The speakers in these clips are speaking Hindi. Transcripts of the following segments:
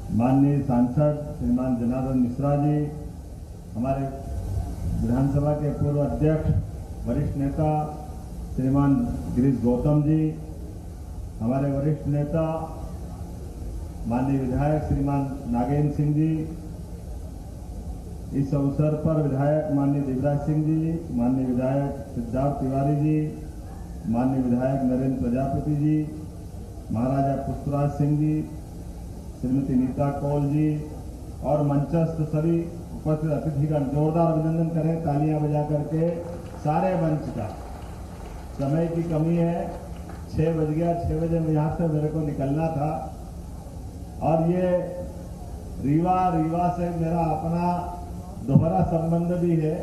माननीय सांसद श्रीमान जनार्दन मिश्रा जी, हमारे विधानसभा के पूर्व अध्यक्ष वरिष्ठ नेता श्रीमान गिरीश गौतम जी, हमारे वरिष्ठ नेता माननीय विधायक श्रीमान नागेंद्र सिंह जी, इस अवसर पर विधायक माननीय देवराज सिंह जी, माननीय विधायक सिद्धार्थ तिवारी जी, माननीय विधायक नरेंद्र प्रजापति जी, महाराजा पुष्पराज सिंह जी, श्रीमती नीता कौल जी और मंचस्थ सभी उपस्थित अतिथिगण, जोरदार अभिनंदन करें तालियां बजा करके सारे मंच का। समय की कमी है, 6 बज गया, 6 बजे में यहाँ से मेरे को निकलना था और ये रीवा से मेरा अपना दोहरा संबंध भी है।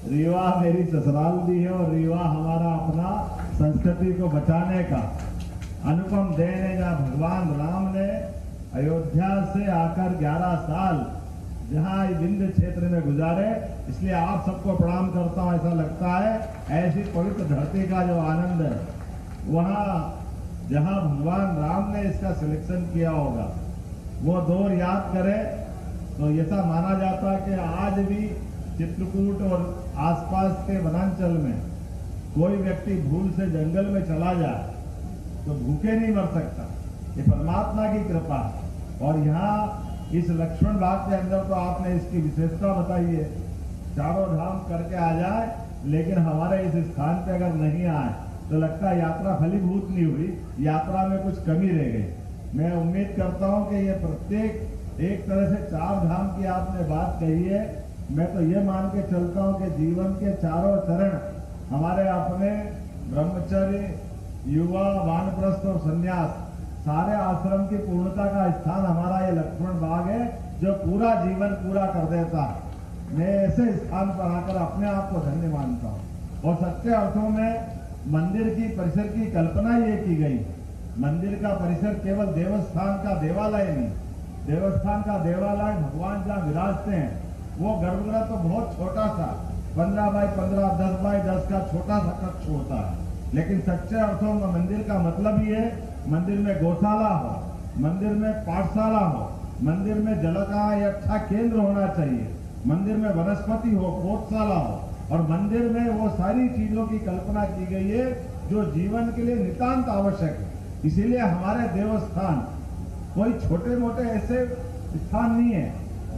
रीवा मेरी ससुराल भी है और रीवा हमारा अपना संस्कृति को बचाने का अनुपम देन है, जहाँ भगवान राम ने अयोध्या से आकर 11 साल जहाँ विंध्य क्षेत्र में गुजारे, इसलिए आप सबको प्रणाम करता हूँ। ऐसा लगता है ऐसी पवित्र धरती का जो आनंद है, वहाँ जहाँ भगवान राम ने इसका सिलेक्शन किया होगा, वो दौर याद करें तो ऐसा माना जाता है कि आज भी चित्रकूट और आसपास के वनांचल में कोई व्यक्ति भूल से जंगल में चला जाए तो भूखे नहीं मर सकता। ये परमात्मा की कृपा है। और यहाँ इस लक्ष्मण बाग के अंदर तो आपने इसकी विशेषता बताई है, चारों धाम करके आ जाए, लेकिन हमारे इस स्थान पे अगर नहीं आए तो लगता है यात्रा फलीभूत नहीं हुई, यात्रा में कुछ कमी रह गई। मैं उम्मीद करता हूँ कि ये प्रत्येक एक तरह से 4 धाम की आपने बात कही है। मैं तो ये मान के चलता हूँ कि जीवन के चारों चरण हमारे अपने ब्रह्मचर्य, युवा, वानप्रस्थ और संन्यास, सारे आश्रम की पूर्णता का स्थान हमारा ये लक्ष्मण बाग है, जो पूरा जीवन पूरा कर देता है। मैं ऐसे स्थान पर आकर अपने आप को धन्य मानता हूँ। और सच्चे अर्थों में मंदिर की परिसर की कल्पना ये की गई। मंदिर का परिसर केवल देवस्थान का देवालय नहीं, देवस्थान का देवालय भगवान जहाँ विराजते हैं, वो गर्भगृह तो बहुत छोटा सा 15 बाई 15, 10 बाई 10 का छोटा सा कक्ष होता है, लेकिन सच्चे अर्थों में मंदिर का मतलब ही है मंदिर में गौशाला हो, मंदिर में पाठशाला हो, मंदिर में जल का अच्छा केंद्र होना चाहिए, मंदिर में वनस्पति हो, पौधशाला हो, और मंदिर में वो सारी चीजों की कल्पना की गई है जो जीवन के लिए नितांत आवश्यक है। इसीलिए हमारे देवस्थान कोई छोटे मोटे ऐसे स्थान नहीं है।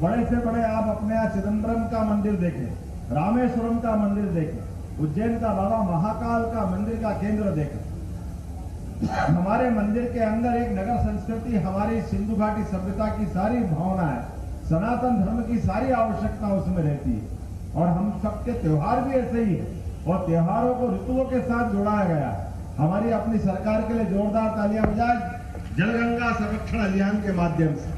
बड़े से बड़े आप अपने यहाँ चिदम्बरम का मंदिर देखें, रामेश्वरम का मंदिर देखें, उज्जैन का बाबा महाकाल का मंदिर का केंद्र देखें। हमारे मंदिर के अंदर एक नगर संस्कृति, हमारी सिंधु घाटी सभ्यता की सारी भावना है, सनातन धर्म की सारी आवश्यकता उसमें रहती है। और हम सबके त्योहार भी ऐसे ही है, और त्योहारों को ऋतुओं के साथ जोड़ा गया है। हमारी अपनी सरकार के लिए जोरदार तालियां बजाएं जलगंगा संरक्षण अभियान के माध्यम से।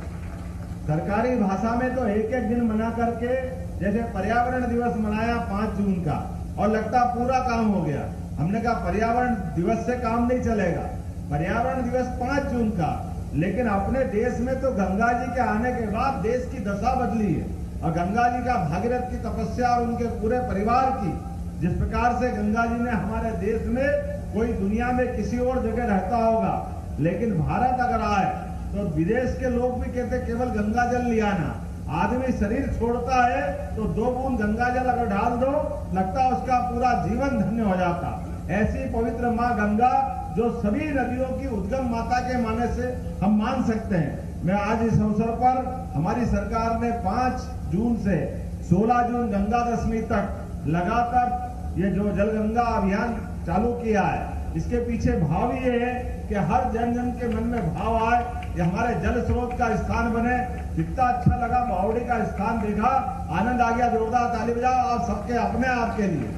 सरकारी भाषा में तो एक एक दिन मना करके, जैसे पर्यावरण दिवस मनाया 5 जून का, और लगता पूरा काम हो गया। हमने कहा पर्यावरण दिवस से काम नहीं चलेगा, पर्यावरण दिवस 5 जून का, लेकिन अपने देश में तो गंगा जी के आने के बाद देश की दशा बदली है। और गंगा जी का भागीरथ की तपस्या और उनके पूरे परिवार की, जिस प्रकार से गंगा जी ने हमारे देश में, कोई दुनिया में किसी और जगह रहता होगा, लेकिन भारत अगर आए तो विदेश के लोग भी कहते केवल गंगा जल लिया ना। आदमी शरीर छोड़ता है तो 2 बूंद गंगा जल अगर डाल दो, लगता है उसका पूरा जीवन धन्य हो जाता। ऐसी पवित्र माँ गंगा, जो सभी नदियों की उद्गम माता के माने से हम मान सकते हैं। मैं आज इस अवसर पर हमारी सरकार ने 5 जून से 16 जून गंगा दशमी तक लगातार ये जो जल गंगा अभियान चालू किया है, इसके पीछे भाव ये है कि हर जन जन के मन में भाव आए, ये हमारे जल स्रोत का स्थान बने। जितना अच्छा लगा, बावड़ी का स्थान देखा, आनंद आ गया। जोरदार ताली बजाओ आप सबके अपने आप के लिए।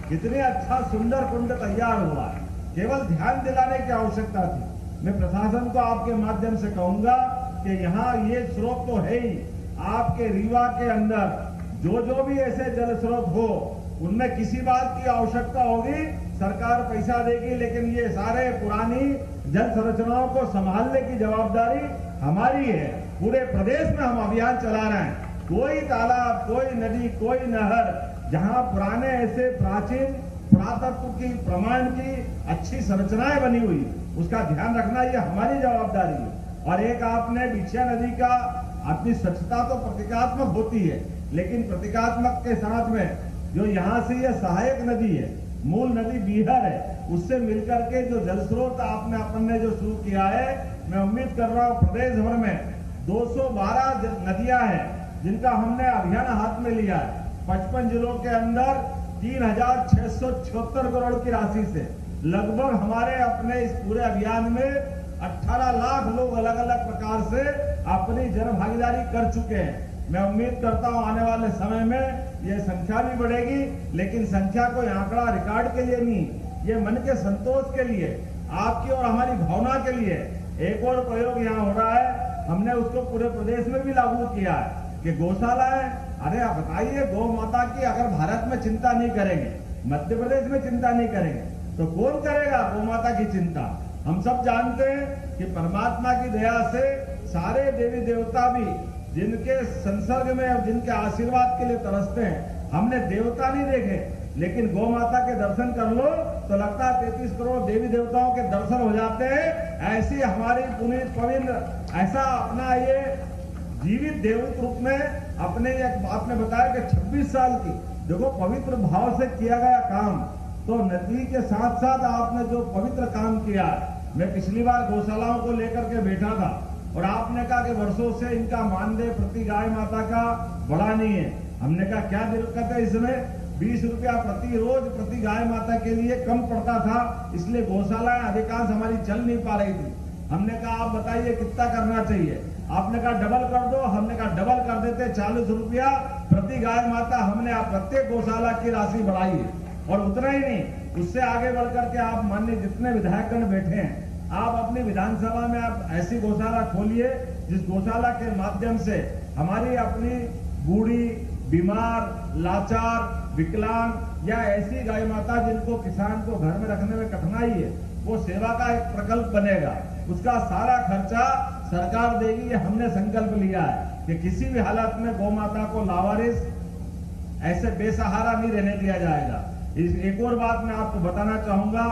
कितने अच्छा सुंदर कुंड तैयार हुआ है, केवल ध्यान दिलाने की आवश्यकता थी। मैं प्रशासन को आपके माध्यम से कहूंगा कि यहाँ ये स्रोत तो है ही, आपके रीवा के अंदर जो भी ऐसे जल स्रोत हो, उनमें किसी बात की आवश्यकता होगी सरकार पैसा देगी, लेकिन ये सारे पुरानी जल संरचनाओं को संभालने की जवाबदारी हमारी है। पूरे प्रदेश में हम अभियान चला रहे हैं। कोई तालाब, कोई नदी, कोई नहर जहां पुराने ऐसे प्राचीन पुरातत्व की, प्रमाण की अच्छी संरचनाएं बनी हुई, उसका ध्यान रखना ये हमारी जवाबदारी है। और एक आपने बिछिया नदी का, अपनी स्वच्छता तो प्रतीकात्मक होती है, लेकिन प्रतीकात्मक के साथ में जो यहाँ से ये सहायक नदी है, मूल नदी बीहर है, उससे मिलकर के जो जल स्रोत आपने अपन ने जो शुरू किया है, मैं उम्मीद कर रहा हूँ प्रदेश भर में 212 नदियां हैं जिनका हमने अभियान हाथ में लिया है। 55 जिलों के अंदर 3,676 करोड़ की राशि से लगभग हमारे अपने इस पूरे अभियान में 18 लाख लोग अलग अलग प्रकार से अपनी जन भागीदारी कर चुके हैं। मैं उम्मीद करता हूं आने वाले समय में ये संख्या भी बढ़ेगी, लेकिन संख्या कोई आंकड़ा रिकॉर्ड के लिए नहीं, ये मन के संतोष के लिए, आपकी और हमारी भावना के लिए एक और प्रयोग यहाँ हो रहा है। हमने उसको पूरे प्रदेश में भी लागू किया है कि गौशाला है। अरे आप बताइए, गौ माता की अगर भारत में चिंता नहीं करेंगे, मध्य प्रदेश में चिंता नहीं करेंगे, तो कौन करेगा गौ माता की चिंता? हम सब जानते हैं कि परमात्मा की दया से सारे देवी देवता भी जिनके संसर्ग में और जिनके आशीर्वाद के लिए तरसते हैं, हमने देवता नहीं देखे, लेकिन गौ माता के दर्शन कर लो तो लगता है 33 करोड़ देवी देवताओं के दर्शन हो जाते हैं। ऐसी हमारी पुनीत पवित्र, ऐसा अपना ये जीवित देवत रूप में अपने, आपने बताया कि 26 साल की देखो पवित्र भाव से किया गया काम, तो नदी के साथ साथ आपने जो पवित्र काम किया। मैं पिछली बार गौशालाओं को लेकर के बैठा था और आपने कहा कि वर्षों से इनका मानदेय प्रति गाय माता का बढ़ा नहीं है। हमने कहा क्या दिक्कत है इसमें? 20 रुपया प्रति रोज प्रति गाय माता के लिए कम पड़ता था, इसलिए गौशालाएं अधिकांश हमारी चल नहीं पा रही थी। हमने कहा आप बताइए कितना करना चाहिए? आपने कहा डबल कर दो। हमने कहा डबल कर देते, 40 रुपया प्रति गाय माता हमने आप प्रत्येक गौशाला की राशि बढ़ाई है। और उतना ही नहीं, उससे आगे बढ़कर के आप माननीय जितने विधायकगण बैठे हैं, आप अपनी विधानसभा में आप ऐसी गौशाला खोलिए जिस गौशाला के माध्यम से हमारी अपनी बूढ़ी, बीमार, लाचार, विकलांग या ऐसी गाय माता जिनको किसान को घर में रखने में कठिनाई है, वो सेवा का एक प्रकल्प बनेगा। उसका सारा खर्चा सरकार देगी। ये हमने संकल्प लिया है कि किसी भी हालत में गौ माता को लावारिस, ऐसे बेसहारा नहीं रहने दिया जाएगा। एक और बात मैं आपको बताना चाहूंगा,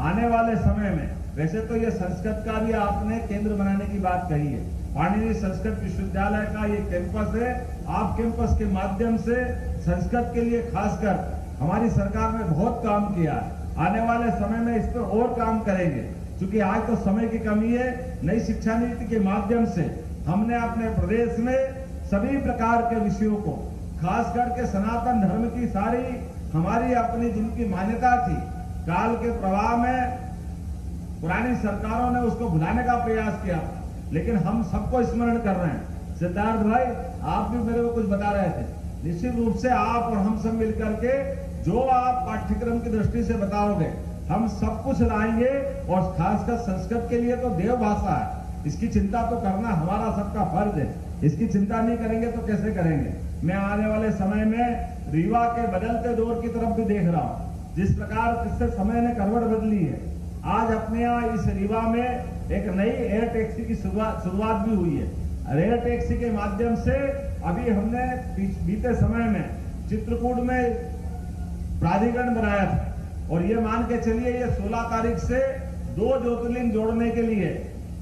आने वाले समय में, वैसे तो ये संस्कृत का भी आपने केंद्र बनाने की बात कही है, पाणिनि संस्कृत विश्वविद्यालय का ये कैंपस है। आप कैंपस के माध्यम से संस्कृत के लिए खासकर हमारी सरकार ने बहुत काम किया है। आने वाले समय में इस पर और काम करेंगे, क्योंकि आज तो समय की कमी है। नई शिक्षा नीति के माध्यम से हमने अपने प्रदेश में सभी प्रकार के विषयों को, खास करके सनातन धर्म की सारी हमारी अपनी जिनकी मान्यता थी, काल के प्रवाह में पुरानी सरकारों ने उसको भुलाने का प्रयास किया, लेकिन हम सबको स्मरण कर रहे हैं। सिद्धार्थ भाई, आप भी मेरे को कुछ बता रहे थे। निश्चित रूप से आप और हम सब मिलकर के जो आप पाठ्यक्रम की दृष्टि से बताओगे, हम सब कुछ लाएंगे। और खासकर संस्कृत के लिए तो देव भाषा है, इसकी चिंता तो करना हमारा सबका फर्ज है। इसकी चिंता नहीं करेंगे तो कैसे करेंगे? मैं आने वाले समय में रीवा के बदलते दौर की तरफ भी देख रहा हूँ, जिस प्रकार जिससे समय ने करवट बदली है। आज अपने यहाँ इस रीवा में एक नई एयर टैक्सी की शुरुआत भी हुई है। एयर टैक्सी के माध्यम से अभी हमने बीते समय में चित्रकूट में प्राधिकरण बनाया था, और ये मान के चलिए ये 16 तारीख से 2 ज्योतिर्लिंग जोड़ने के लिए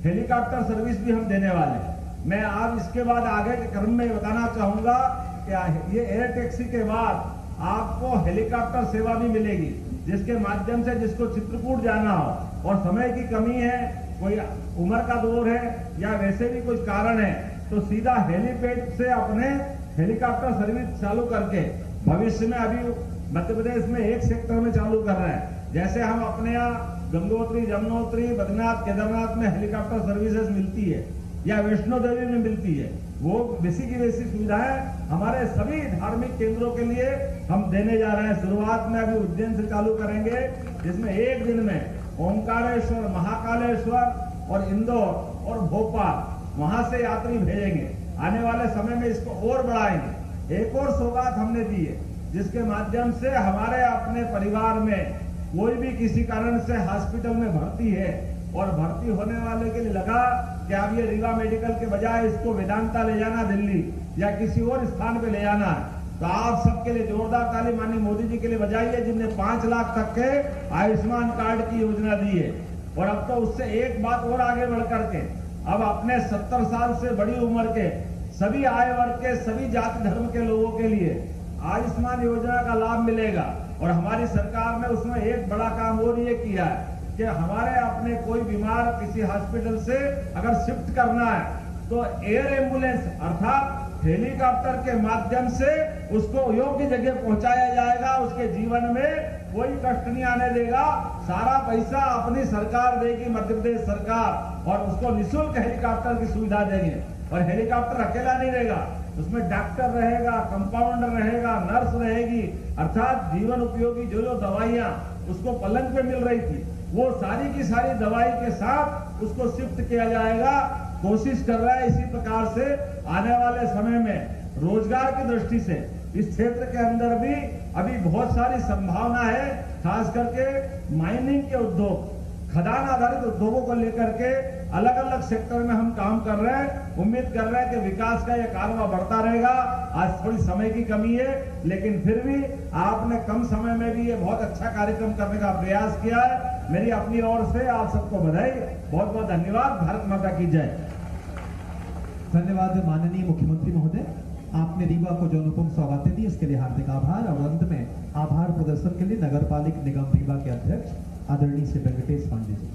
हेलीकॉप्टर सर्विस भी हम देने वाले हैं। मैं आज इसके बाद आगे के क्रम में बताना चाहूंगा कि ये एयर टैक्सी के बाद आपको हेलीकॉप्टर सेवा भी मिलेगी, जिसके माध्यम से जिसको चित्रकूट जाना हो और समय की कमी है, कोई उम्र का दौर है या वैसे भी कुछ कारण है, तो सीधा हेलीपैड से अपने हेलीकॉप्टर सर्विस चालू करके भविष्य में अभी मध्य प्रदेश में एक सेक्टर में चालू कर रहे हैं। जैसे हम अपने यहाँ गंगोत्री, यमुनोत्री, बद्रीनाथ, केदारनाथ में हेलीकॉप्टर सर्विसेज मिलती है या वैष्णो देवी में मिलती है, वो वैसी की वैसी सुविधाएं हमारे सभी धार्मिक केंद्रों के लिए हम देने जा रहे हैं। शुरुआत में अभी उज्जैन से चालू करेंगे, जिसमें एक दिन में ओंकारेश्वर, महाकालेश्वर और इंदौर और भोपाल वहां से यात्री भेजेंगे। आने वाले समय में इसको और बढ़ाएंगे। एक और सौगात हमने दी है, जिसके माध्यम से हमारे अपने परिवार में कोई भी किसी कारण से हॉस्पिटल में भर्ती है और भर्ती होने वाले के लिए लगा कि अब ये रीवा मेडिकल के बजाय इसको वेदांता ले जाना दिल्ली या किसी और स्थान पे ले जाना है, तो आप सबके लिए जोरदार ताली माननीय मोदी जी के लिए बजाइए, जिनने 5 लाख तक के आयुष्मान कार्ड की योजना दी है। और अब तो उससे एक बात और आगे बढ़ करके अब अपने 70 साल से बड़ी उम्र के सभी आय वर्ग के सभी जाति धर्म के लोगों के लिए आयुष्मान योजना का लाभ मिलेगा। और हमारी सरकार ने उसमें एक बड़ा काम और ये किया है कि हमारे अपने कोई बीमार किसी हॉस्पिटल से अगर शिफ्ट करना है तो एयर एम्बुलेंस अर्थात हेलीकॉप्टर के माध्यम से उसको योग्य जगह पहुंचाया जाएगा। उसके जीवन में कोई कष्ट नहीं आने देगा। सारा पैसा अपनी सरकार देगी, मध्य प्रदेश सरकार, और उसको निःशुल्क हेलीकॉप्टर की सुविधा देंगे। और हेलीकॉप्टर अकेला नहीं रहेगा, उसमें डॉक्टर रहेगा, कंपाउंडर रहेगा, नर्स रहेगी, अर्थात जीवन उपयोगी जो जो दवाइयां उसको पलंग पे मिल रही थी वो सारी की सारी दवाई के साथ उसको शिफ्ट किया जाएगा। कोशिश कर रहा है इसी प्रकार से आने वाले समय में रोजगार की दृष्टि से इस क्षेत्र के अंदर भी अभी बहुत सारी संभावना है। खास करके माइनिंग के उद्योग, खदान आधारित उद्योगों को लेकर के अलग अलग सेक्टर में हम काम कर रहे हैं। उम्मीद कर रहे हैं कि विकास का यह कारवा बढ़ता रहेगा। आज थोड़ी समय की कमी है, लेकिन फिर भी आपने कम समय में भी ये बहुत अच्छा कार्यक्रम करने का प्रयास किया है। मेरी अपनी ओर से आप सबको बधाई, बहुत बहुत धन्यवाद। भारत माता की जय। धन्यवाद माननीय मुख्यमंत्री महोदय, आपने रीवा को जो अनुपम सौगातें दी इसके लिए हार्दिक आभार। और अंत में आभार प्रदर्शन के लिए नगर पालिक निगम रीवा के अध्यक्ष आदरणीय श्री वेंकटेश पांडे जी।